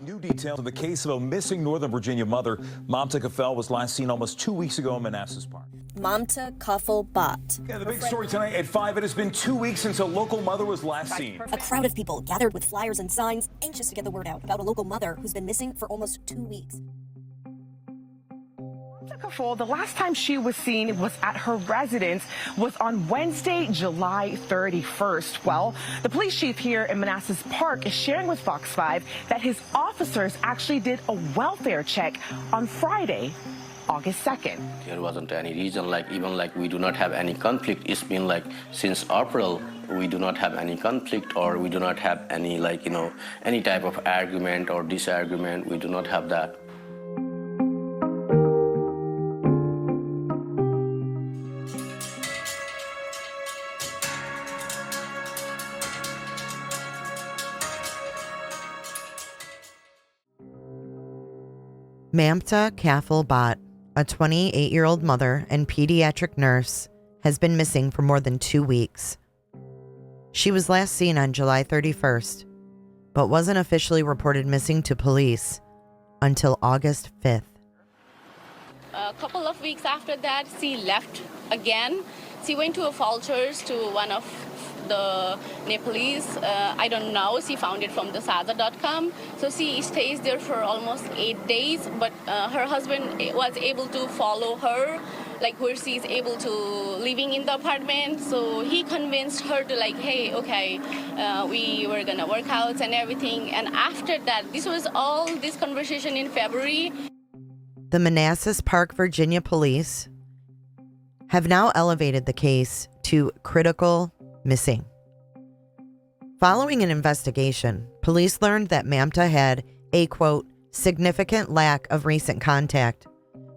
New details of the case of a missing Northern Virginia mother. Mamta Kafle was last seen almost 2 weeks ago in Manassas Park. Mamta Kafle Bhatt. Yeah, the big story tonight at 5. It has been 2 weeks since a local mother was last seen. A crowd of people gathered with flyers and signs, anxious to get the word out about a local mother who's been missing for almost 2 weeks. Mamta Kafle, the last time she was seen was at her residence was on Wednesday, July 31st. Well, the police chief here in Manassas Park is sharing with Fox 5 that his officers actually did a welfare check on Friday, August 2nd. There wasn't any reason, even we do not have any conflict. It's been since April, we do not have any conflict, or we do not have any any type of argument or disagreement. We do not have that. Mamta Kafle Bhatt, a 28-year-old mother and pediatric nurse, has been missing for more than 2 weeks. She was last seen on July 31st, but wasn't officially reported missing to police until August 5th. A couple of weeks after that, she left again. She went to a Fulchers to one of the Nepalese. I don't know. She found it from the Sada.com. So she stays there for almost 8 days, but her husband was able to follow her, where she's able to living in the apartment. So he convinced her to hey, okay, we were gonna work out and everything. And after that, this conversation in February. The Manassas Park, Virginia police have now elevated the case to critical missing. Following an investigation, police learned that Mamta had a, quote, significant lack of recent contact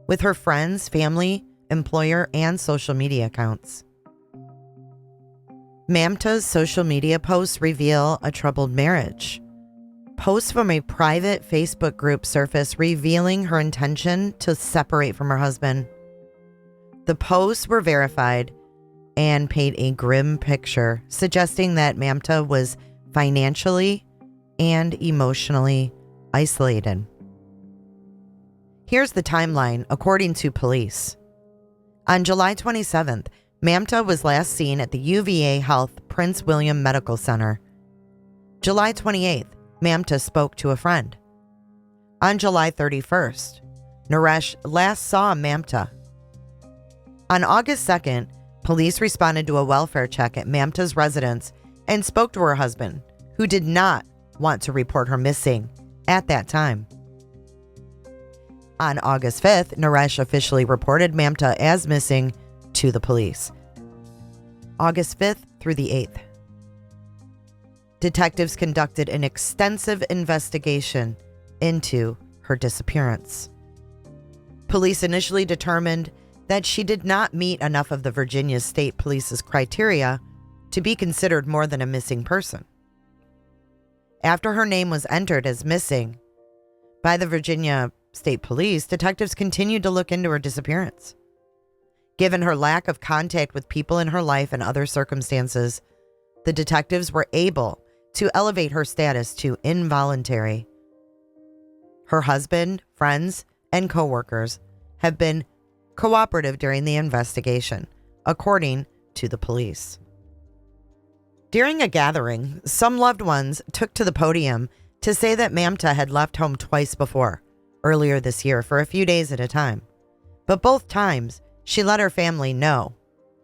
with her friends, family, employer, and social media accounts. Mamta's social media posts reveal a troubled marriage. Posts from a private Facebook group surfaced revealing her intention to separate from her husband. The posts were verified and paint a grim picture, suggesting that Mamta was financially and emotionally isolated. Here's the timeline, according to police. On July 27th, Mamta was last seen at the UVA Health Prince William Medical Center. July 28th, Mamta spoke to a friend. On July 31st, Naresh last saw Mamta. On August 2nd, police responded to a welfare check at Mamta's residence and spoke to her husband, who did not want to report her missing at that time. On August 5th, Naresh officially reported Mamta as missing to the police. August 5th through the 8th. Detectives conducted an extensive investigation into her disappearance. Police initially determined that she did not meet enough of the Virginia State Police's criteria to be considered more than a missing person. After her name was entered as missing by the Virginia State Police, detectives continued to look into her disappearance. Given her lack of contact with people in her life and other circumstances, the detectives were able to elevate her status to involuntary. Her husband, friends, and coworkers have been cooperative during the investigation, according to the police. During a gathering, some loved ones took to the podium to say that Mamta had left home twice before, earlier this year, for a few days at a time. But both times, she let her family know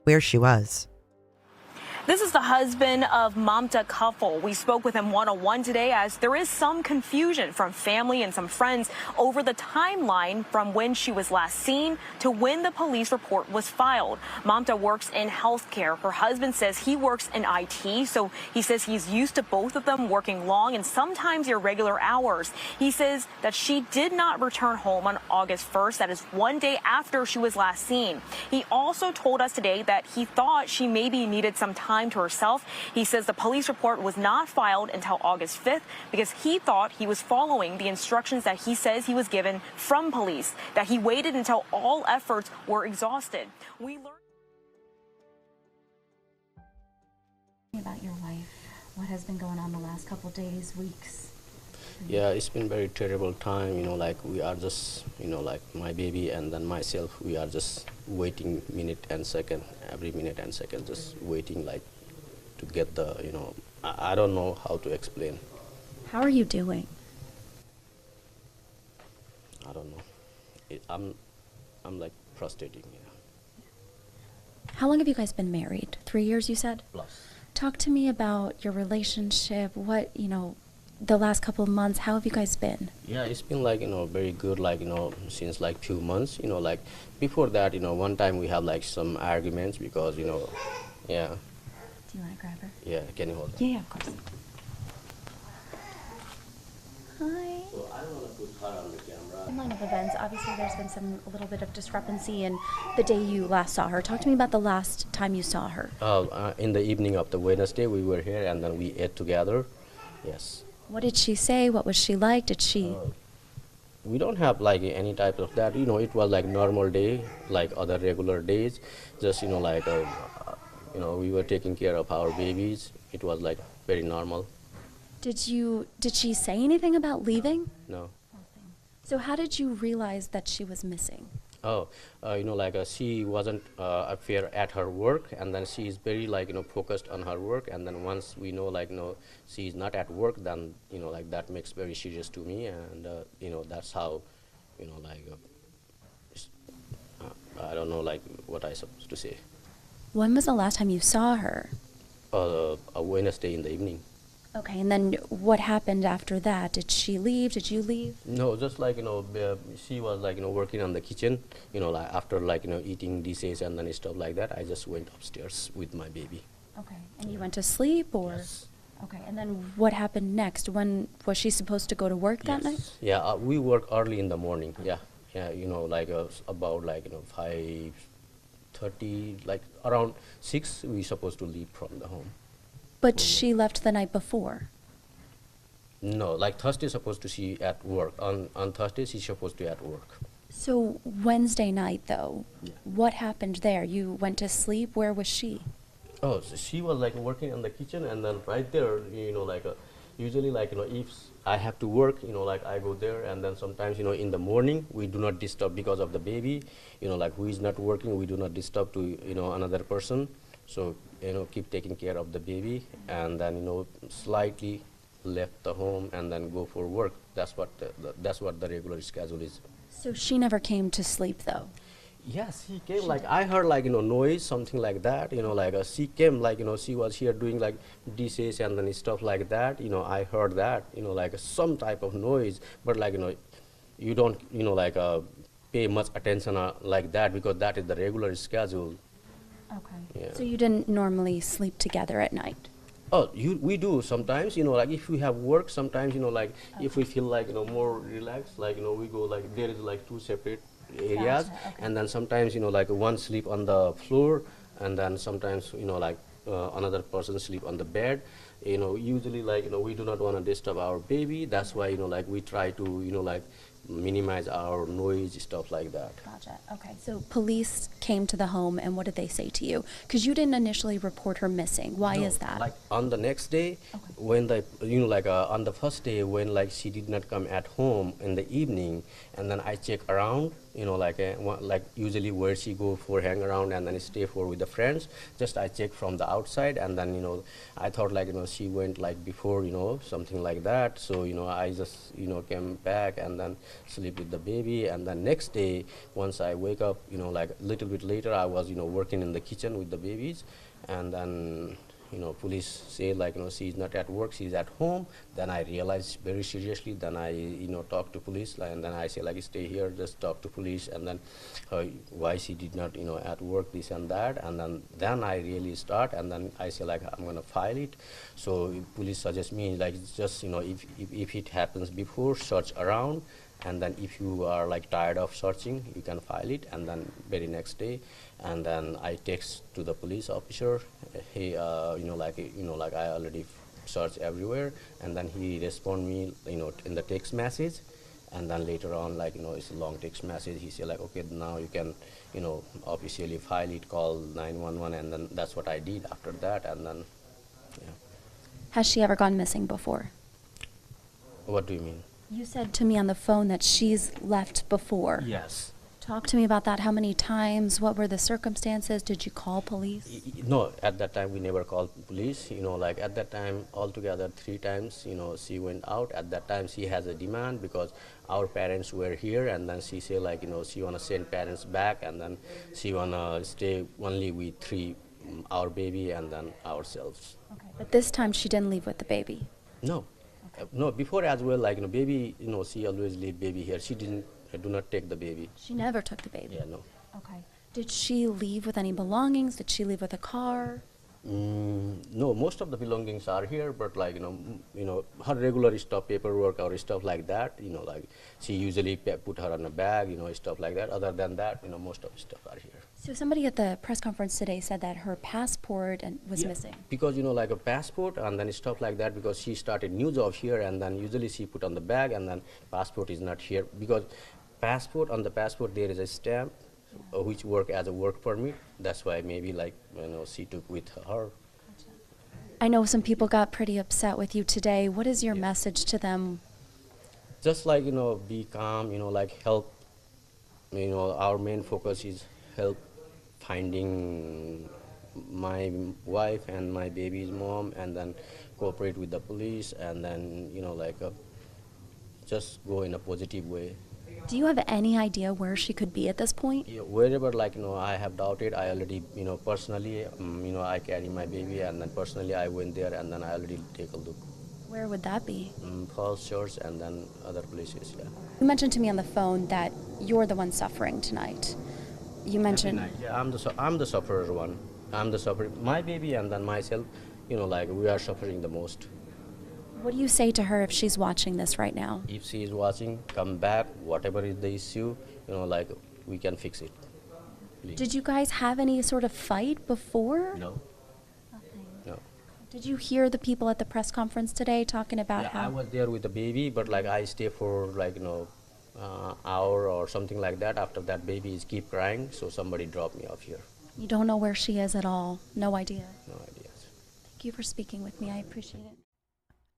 where she was. This is the husband of Mamta Kafle. We spoke with him one-on-one today, as there is some confusion from family and some friends over the timeline from when she was last seen to when the police report was filed. Mamta works in healthcare. Her husband says he works in IT, so he says he's used to both of them working long and sometimes irregular hours. He says that she did not return home on August 1st. That is one day after she was last seen. He also told us today that he thought she maybe needed some time to herself. He says the police report was not filed until August 5th because he thought he was following the instructions that he says he was given from police, that he waited until all efforts were exhausted. We learned about your wife, what has been going on the last couple days, weeks. Yeah, it's been very terrible time, like we are just, like my baby and then myself, we are just waiting minute and second, every minute and second, just waiting like to get the, I don't know how to explain. How are you doing? I don't know. I'm like frustrating, yeah. How long have you guys been married? 3 years, you said? Plus. Talk to me about your relationship. What, the last couple of months, how have you guys been? Yeah, it's been like, very good, like, since like few months, like before that, one time we had like some arguments because, yeah. Do you want to grab her? Yeah, can you hold her? Yeah, of course. Hi. So I don't want to put her on the camera. In line of events, obviously there's been a little bit of discrepancy in the day you last saw her. Talk to me about the last time you saw her. In the evening of the Wednesday, we were here and then we ate together. Yes. What did she say? What was she like? Did she... We don't have like any type of that. It was like normal day, like other regular days. Just, like, we were taking care of our babies. It was like very normal. Did she say anything about leaving? No. So how did you realize that she was missing? She wasn't fair at her work, and then she is very focused on her work, and then once we know she's not at work, then that makes very serious to me, and that's how I don't know what I supposed to say. When was the last time you saw her? A Wednesday in the evening. Okay, and then what happened after that? Did she leave? Did you leave? No, just she was working on the kitchen, after eating dishes and then stuff like that. I just went upstairs with my baby. Okay, and you went to sleep, or? Yes. Okay, and then what happened next? When was she supposed to go to work that night? Yeah, we work early in the morning. Yeah, about 5:30, around 6, we supposed to leave from the home. But she left the night before. No, Thursday supposed to she at work. On Thursday she's supposed to at work. So Wednesday night though, what happened there? You went to sleep. Where was she? Oh, so she was working in the kitchen, and then right there, usually if I have to work, I go there, and then sometimes in the morning we do not disturb because of the baby, who is not working, we do not disturb to another person. So keep taking care of the baby, and then slightly left the home and then go for work. That's what the regular schedule is. So she never came to sleep though. Yes, he came. I heard noise, something like that. She came she was here doing dishes and then stuff like that. I heard that. Some type of noise, but you don't pay much attention like that, because that is the regular schedule. Okay. Yeah. So you didn't normally sleep together at night? Oh, we do sometimes, if we have work, sometimes, if we feel more relaxed, we go there is 2 separate areas. Gotcha, okay. And then sometimes, one sleep on the floor, and then sometimes, another person sleep on the bed. Usually we do not want to disturb our baby. That's why, we try to, minimize our noise, stuff like that. Gotcha. Okay. So police came to the home, and what did they say to you? Because you didn't initially report her missing. Why is that? On the next day, when on the first day when she did not come at home in the evening, and then I check around, usually where she go for hang around and then stay for with the friends. Just I check from the outside, and then I thought she went before, something like that. So I just came back and then sleep with the baby, and then next day once I wake up, little bit later, I was working in the kitchen with the babies, and then police say she's not at work, she's at home. Then I realized very seriously. Then I talk to police, and then I say stay here, just talk to police, and then why she did not at work, this and that, and then I really start, and then I say I'm gonna file it. So police suggest me just if it happens before, search around, and then if you are tired of searching, you can file it. And then very next day, and then I text to the police officer, hey, I already searched everywhere, and then he respond me in the text message, and then later on it's a long text message. He said okay, now you can officially file it, call 911, and then that's what I did after that. And then Has she ever gone missing before? What do you mean? You said to me on the phone that she's left before. Yes. Talk to me about that. How many times? What were the circumstances? Did you call police? No, at that time we never called police. Like at that time, altogether 3 times, she went out. At that time, she has a demand because our parents were here, and then she say like, she wanna send parents back, and then she wanna stay only with 3, our baby and then ourselves. Okay. But this time she didn't leave with the baby. No, no. Before as well, like baby, she always leave baby here. She do not take the baby. She never took the baby. Yeah, no. Okay. Did she leave with any belongings? Did she leave with a car? No, most of the belongings are here, but like her regular stuff, paperwork or stuff like that. Like she usually put her on a bag, stuff like that. Other than that, most of the stuff are here. So somebody at the press conference today said that her passport was missing. Because like a passport and then stuff like that, because she started new job here, and then usually she put on the bag, and then passport is not here because on the passport there is a stamp which work as a work permit. That's why maybe like she took with her. I know some people got pretty upset with you today. What is your message to them? Just like be calm, like help. Our main focus is help finding my wife and my baby's mom, and then cooperate with the police, and then just go in a positive way. Do you have any idea where she could be at this point? Yeah, wherever I have doubted, I already personally I carry my baby, and then personally I went there, and then I already take a look. Where would that be? Falls Church and then other places. Yeah. You mentioned to me on the phone that you're the one suffering tonight. You mentioned. Yeah, I'm the sufferer one. I'm the sufferer. My baby and then myself, like we are suffering the most. What do you say to her if she's watching this right now? If she is watching, come back. Whatever is the issue, like we can fix it. Please. Did you guys have any sort of fight before? No. Nothing. No. Did you hear the people at the press conference today talking about how? I was there with the baby, but like I stay for like hour or something like that. After that, baby is keep crying, so somebody dropped me off here. You don't know where she is at all? No idea? No ideas. Thank you for speaking with me. I appreciate it.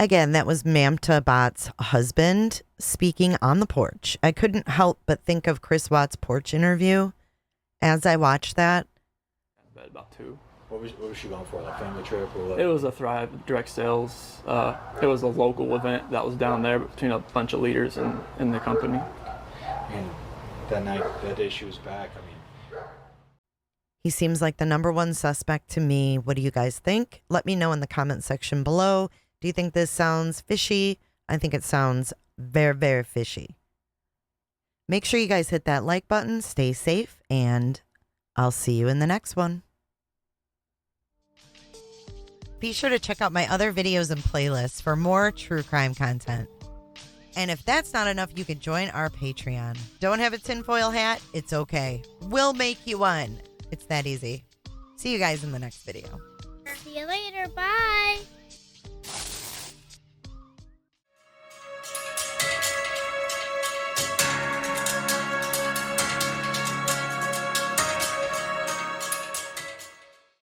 Again, that was Mamta Bhatt's husband speaking on the porch. I couldn't help but think of Chris Watts' porch interview as I watched that. About 2. What was she going for? Like family trip or what? It was a Thrive direct sales. It was a local event that was down there between a bunch of leaders in the company. And that night, that day she was back. I mean, He seems like the number one suspect to me. What do you guys think? Let me know in the comment section below. Do you think this sounds fishy? I think it sounds very, very fishy. Make sure you guys hit that like button. Stay safe, and I'll see you in the next one. Be sure to check out my other videos and playlists for more true crime content. And if that's not enough, you can join our Patreon. Don't have a tinfoil hat? It's okay. We'll make you one. It's that easy. See you guys in the next video. See you later. Bye.